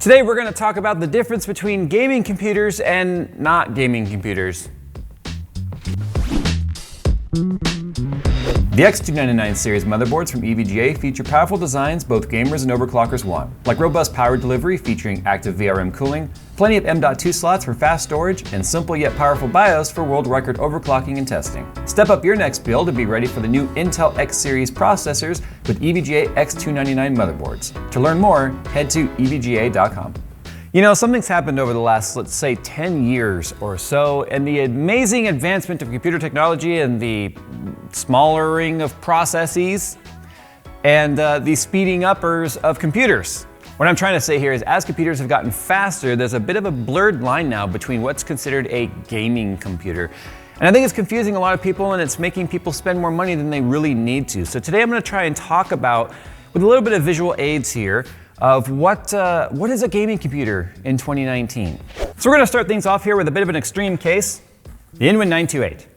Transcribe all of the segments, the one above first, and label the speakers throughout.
Speaker 1: Today we're going to talk about the difference between gaming computers and not gaming computers. The X299 series motherboards from EVGA feature powerful designs both gamers and overclockers want, like robust power delivery featuring active VRM cooling, plenty of M.2 slots for fast storage, and simple yet powerful BIOS for world record overclocking and testing. Step up your next build and be ready for the new Intel X series processors with EVGA X299 motherboards. To learn more, head to evga.com. You know, something's happened over the last, let's say, 10 years or so, and the amazing advancement of computer technology and the smallering of processes and the speeding uppers of computers. What I'm trying to say here is as computers have gotten faster, there's a bit of a blurred line now between what's considered a gaming computer. And I think it's confusing a lot of people, and it's making people spend more money than they really need to. So today I'm going to try and talk about, with a little bit of visual aids here, of what is a gaming computer in 2019. So we're going to start things off here with a bit of an extreme case, the Inwin 928.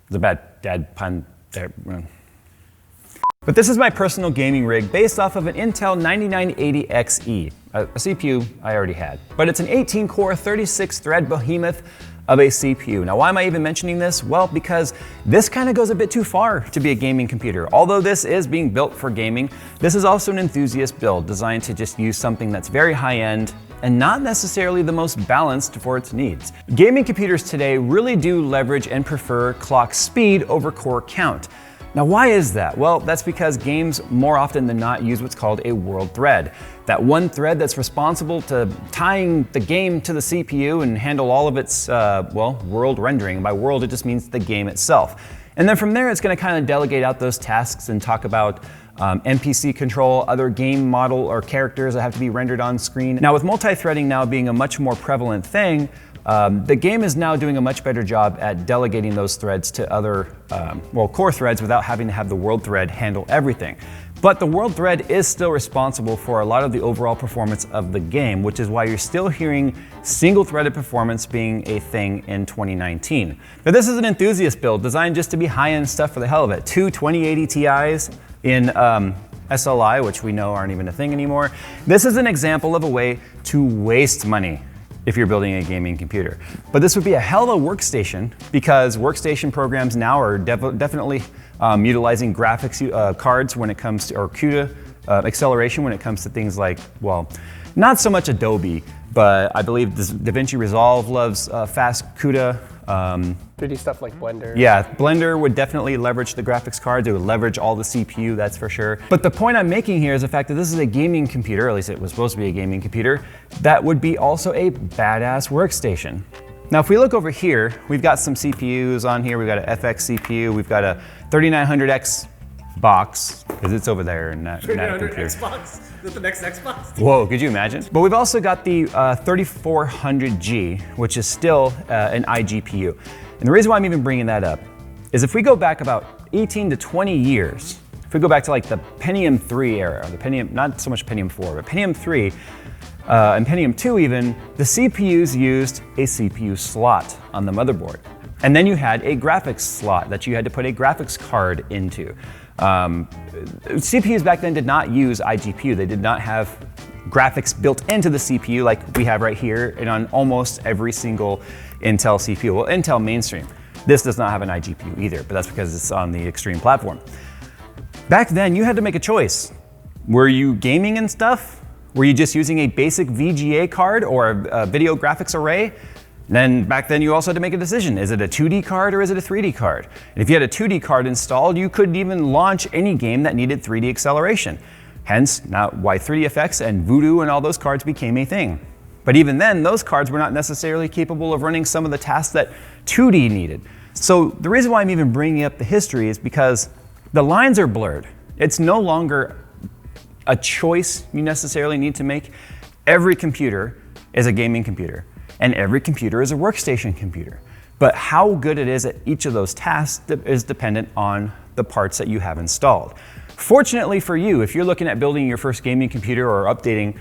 Speaker 1: It's a bad pun there. But this is my personal gaming rig based off of an Intel 9980XE, a CPU I already had. But it's an 18-core, 36-thread behemoth of a CPU. Now, why am I even mentioning this? Well, because this kind of goes a bit too far to be a gaming computer. Although this is being built for gaming, this is also an enthusiast build designed to just use something that's very high-end and not necessarily the most balanced for its needs. Gaming computers today really do leverage and prefer clock speed over core count. Now, why is that? Well, that's because games more often than not use what's called a world thread. That one thread that's responsible to tying the game to the CPU and handle all of its, world rendering. By world, it just means the game itself. And then from there, it's going to kind of delegate out those tasks and talk about NPC control, other game model or characters that have to be rendered on screen. Now, with multi-threading now being a much more prevalent thing, the game is now doing a much better job at delegating those threads to other, core threads without having to have the world thread handle everything. But the world thread is still responsible for a lot of the overall performance of the game, which is why you're still hearing single-threaded performance being a thing in 2019. Now, this is an enthusiast build designed just to be high-end stuff for the hell of it. Two 2080 Ti's in SLI, which we know aren't even a thing anymore. This is an example of a way to waste money if you're building a gaming computer. But this would be a hell of a workstation because workstation programs now are definitely utilizing graphics cards when it comes to, or CUDA acceleration when it comes to things like, well, not so much Adobe, but I believe DaVinci Resolve loves fast CUDA.
Speaker 2: 3D stuff like Blender.
Speaker 1: Yeah, Blender would definitely leverage the graphics cards. It would leverage all the CPU, that's for sure. But the point I'm making here is the fact that this is a gaming computer, at least it was supposed to be a gaming computer, that would be also a badass workstation. Now, if we look over here, we've got some CPUs on here. We've got an FX CPU. We've got a 3900X box, because it's over there in that computer.
Speaker 2: Xbox? Is that the next Xbox?
Speaker 1: Whoa, could you imagine? But we've also got the 3400G, which is still an iGPU. And the reason why I'm even bringing that up is if we go back about 18 to 20 years, if we go back to like the Pentium 3 era, the Pentium, not so much Pentium 4, but Pentium 3 and Pentium 2 even, the CPUs used a CPU slot on the motherboard. And then you had a graphics slot that you had to put a graphics card into. CPUs back then did not use iGPU. They did not have graphics built into the CPU like we have right here and on almost every single Intel CPU. Well, Intel mainstream. This does not have an iGPU either, but that's because it's on the Extreme platform. Back then, you had to make a choice. Were you gaming and stuff? Were you just using a basic VGA card or a video graphics array? Then back then you also had to make a decision. Is it a 2D card or is it a 3D card? And if you had a 2D card installed, you couldn't even launch any game that needed 3D acceleration. Hence, now why 3DFX and Voodoo and all those cards became a thing. But even then, those cards were not necessarily capable of running some of the tasks that 2D needed. So the reason why I'm even bringing up the history is because the lines are blurred. It's no longer a choice you necessarily need to make. Every computer is a gaming computer. And every computer is a workstation computer. But how good it is at each of those tasks is dependent on the parts that you have installed. Fortunately for you, if you're looking at building your first gaming computer or updating,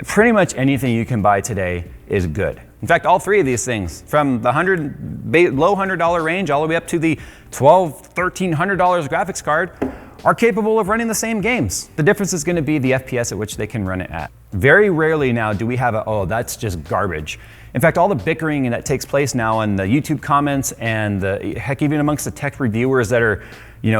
Speaker 1: pretty much anything you can buy today is good. In fact, all three of these things, from the low $100 range all the way up to the $1,200, $1,300 graphics card, are capable of running the same games. The difference is going to be the FPS at which they can run it at. Very rarely now do we have a, oh, that's just garbage. In fact, all the bickering that takes place now in the YouTube comments and heck, even amongst the tech reviewers that are,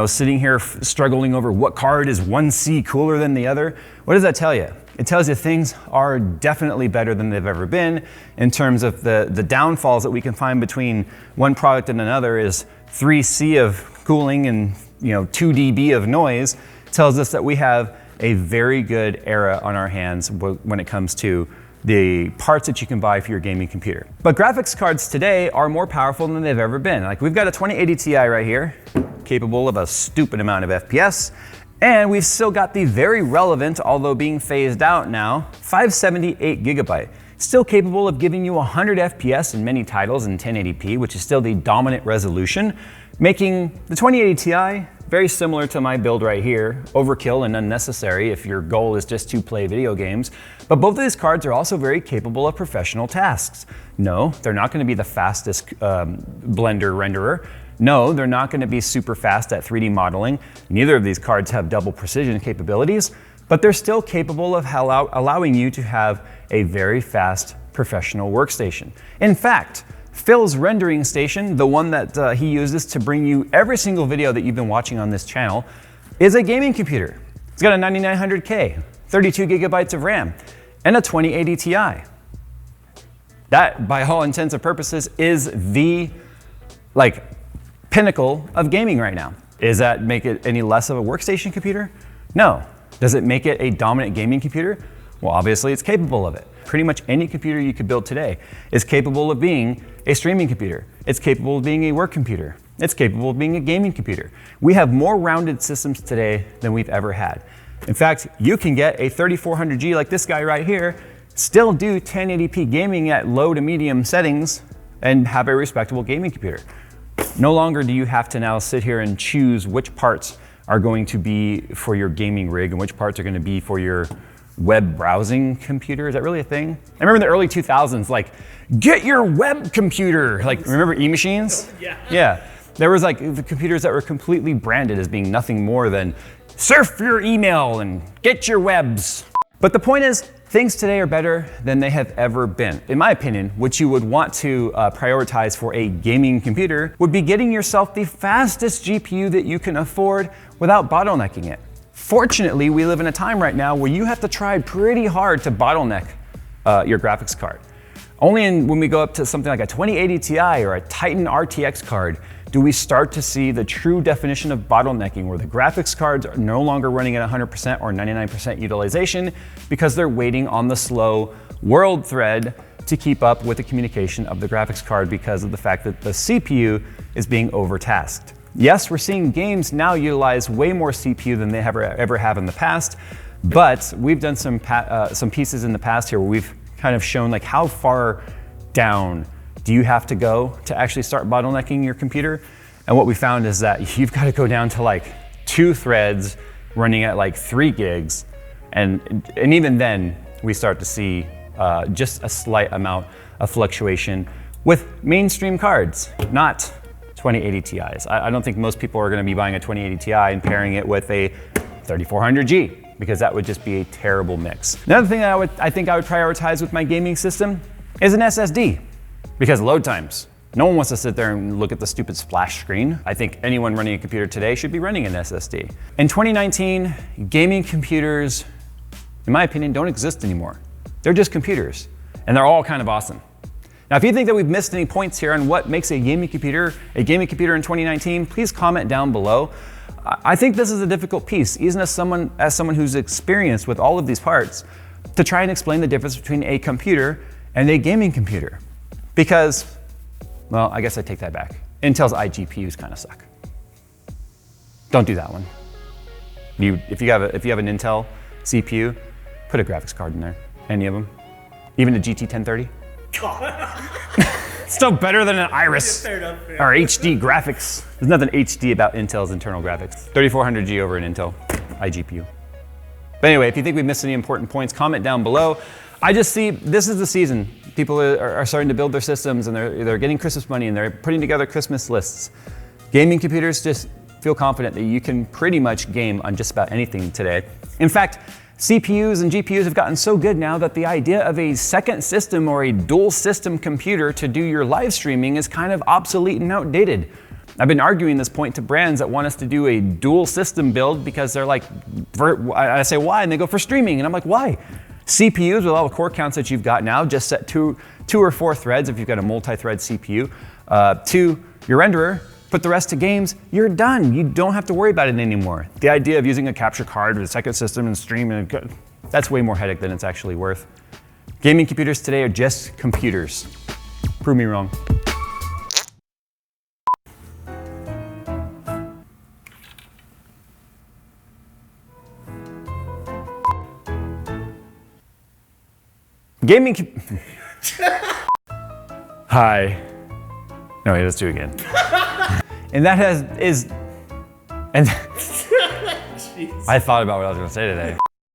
Speaker 1: sitting here struggling over what card is 1C cooler than the other, what does that tell you? It tells you things are definitely better than they've ever been in terms of the downfalls that we can find between one product and another is 3C of cooling and 2 dB of noise. Tells us that we have a very good era on our hands when it comes to the parts that you can buy for your gaming computer. But graphics cards today are more powerful than they've ever been. Like we've got a 2080 Ti right here, capable of a stupid amount of FPS. And we've still got the very relevant, although being phased out now, 578 gigabyte. Still capable of giving you 100 FPS in many titles in 1080p, which is still the dominant resolution, making the 2080 Ti very similar to my build right here, overkill and unnecessary if your goal is just to play video games. But both of these cards are also very capable of professional tasks. No, they're not going to be the fastest Blender renderer. No, they're not going to be super fast at 3D modeling. Neither of these cards have double precision capabilities, but they're still capable of allowing you to have a very fast professional workstation. In fact, Phil's rendering station, the one that he uses to bring you every single video that you've been watching on this channel, is a gaming computer. It's got a 9900K, 32 gigabytes of RAM, and a 2080 Ti. That, by all intents and purposes, is the pinnacle of gaming right now. Does that make it any less of a workstation computer? No. Does it make it a dominant gaming computer? Well, obviously it's capable of it. Pretty much any computer you could build today is capable of being a streaming computer. It's capable of being a work computer. It's capable of being a gaming computer. We have more rounded systems today than we've ever had. In fact, you can get a 3400G like this guy right here, still do 1080p gaming at low to medium settings, and have a respectable gaming computer. No longer do you have to now sit here and choose which parts are going to be for your gaming rig and which parts are going to be for your web browsing computer. Is that really a thing? I remember in the early 2000s, get your web computer. Remember e-machines? Yeah. There was the computers that were completely branded as being nothing more than surf your email and get your webs. But the point is, things today are better than they have ever been. In my opinion, what you would want to prioritize for a gaming computer would be getting yourself the fastest GPU that you can afford without bottlenecking it. Fortunately, we live in a time right now where you have to try pretty hard to bottleneck your graphics card. Only when we go up to something like a 2080 Ti or a Titan RTX card do we start to see the true definition of bottlenecking, where the graphics cards are no longer running at 100% or 99% utilization because they're waiting on the slow world thread to keep up with the communication of the graphics card because of the fact that the CPU is being overtasked. Yes, we're seeing games now utilize way more CPU than they ever have in the past, but we've done some pieces in the past here where we've kind of shown how far down do you have to go to actually start bottlenecking your computer? And what we found is that you've got to go down to 2 threads running at 3 gigs. And even then we start to see just a slight amount of fluctuation with mainstream cards, not 2080 Ti's. I don't think most people are going to be buying a 2080 Ti and pairing it with a 3400G, because that would just be a terrible mix. Another thing that I think I would prioritize with my gaming system is an SSD. Because load times. No one wants to sit there and look at the stupid splash screen. I think anyone running a computer today should be running an SSD. In 2019, gaming computers, in my opinion, don't exist anymore. They're just computers, and they're all kind of awesome. Now, if you think that we've missed any points here on what makes a gaming computer in 2019, please comment down below. I think this is a difficult piece, even as someone who's experienced with all of these parts, to try and explain the difference between a computer and a gaming computer. Because, well, I guess I take that back. Intel's iGPUs kind of suck. Don't do that one. If you have an Intel CPU, put a graphics card in there. Any of them. Even a GT 1030. Still better than an Iris or HD graphics. There's nothing HD about Intel's internal graphics. 3400G over an Intel iGPU. But anyway, if you think we've missed any important points, comment down below. I just see this is the season. People are starting to build their systems, and they're getting Christmas money, and they're putting together Christmas lists. Gaming computers, just feel confident that you can pretty much game on just about anything today. In fact, CPUs and GPUs have gotten so good now that the idea of a second system or a dual system computer to do your live streaming is kind of obsolete and outdated. I've been arguing this point to brands that want us to do a dual system build because they're like, I say why, and they go for streaming, and I'm like, why? CPUs with all the core counts that you've got now, just set two or four threads if you've got a multi-thread CPU, to your renderer, put the rest to games, you're done. You don't have to worry about it anymore. The idea of using a capture card with a second system and stream, that's way more headache than it's actually worth. Gaming computers today are just computers. Prove me wrong. Hi. No, wait, let's do it again. And that I thought about what I was gonna say today.